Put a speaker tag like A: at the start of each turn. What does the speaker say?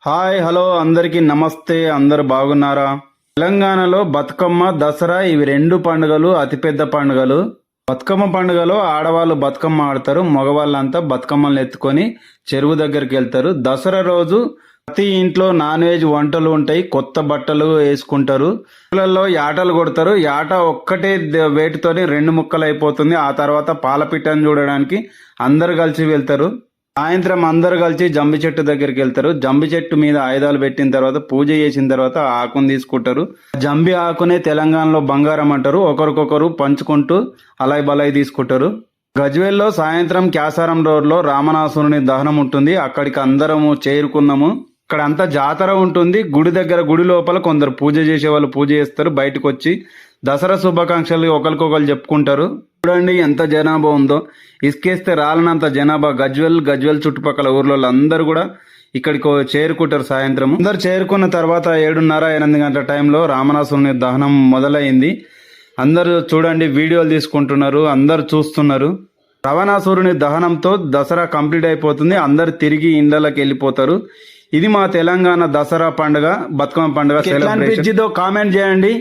A: Hi hello అందరికీ నమస్తే. అందరు బాగున్నారా? తెలంగాణలో బతుకమ్మ దసరా ఇవి రెండు పండుగలు అతిపెద్ద పండుగలు. బతుకమ్మ పండుగలో ఆడవాళ్ళు బతుకమ్మ ఆడతారు, మగవాళ్ళంతా బతుకమ్మలు ఎత్తుకొని చెరువు దగ్గరికి వెళ్తారు. దసరా రోజు ప్రతి ఇంట్లో నాన్ వెజ్ వంటలు ఉంటాయి, కొత్త బట్టలు వేసుకుంటారు, పిల్లల్లో యాటలు కొడతారు. యాట ఒక్కటే వేటితోని 2 ముక్కలు అయిపోతుంది. ఆ తర్వాత పాలపిట్టను చూడడానికి అందరు కలిసి వెళ్తారు. సాయంత్రం అందరు కలిసి జంబి చెట్టు దగ్గరికి వెళ్తారు. జంబి చెట్టు మీద ఆయుధాలు పెట్టిన తర్వాత పూజ చేసిన తర్వాత ఆకుని తీసుకుంటారు. జంబి ఆకునే తెలంగాణలో బంగారం అంటారు. ఒకరికొకరు పంచుకుంటూ అలాయ్ బలాయి తీసుకుంటారు. గజ్వేల్లో సాయంత్రం క్యాసారం రోడ్లో రామనాసురుని దహనం ఉంటుంది. అక్కడికి అందరము చేరుకున్నాము. ఇక్కడ అంతా జాతర ఉంటుంది. గుడి దగ్గర, గుడి లోపల కొందరు పూజ చేసే వాళ్ళు పూజ చేస్తారు. బయటకు వచ్చి దసరా శుభాకాంక్షలు ఒకరికొకరు చెప్పుకుంటారు. చూడండి ఎంత జనాభా ఉందో, ఇసుకేస్తే రాలనంత జనాభా. గజ్వేల్ చుట్టుపక్కల ఊర్లో అందరూ కూడా ఇక్కడికి చేరుకుంటారు. సాయంత్రం అందరు చేరుకున్న తర్వాత 7:30-8 గంటల టైంలో రామనాసురుని దహనం మొదలైంది. అందరూ చూడండి వీడియోలు తీసుకుంటున్నారు, అందరు చూస్తున్నారు. రావణాసురుని దహనంతో దసరా కంప్లీట్ అయిపోతుంది. అందరు తిరిగి ఇండ్లకి వెళ్ళిపోతారు. ఇది మా తెలంగాణ దసరా పండుగ, బతుకమ్మ పండుగ సెలబ్రేషన్. కామెంట్ చేయండి.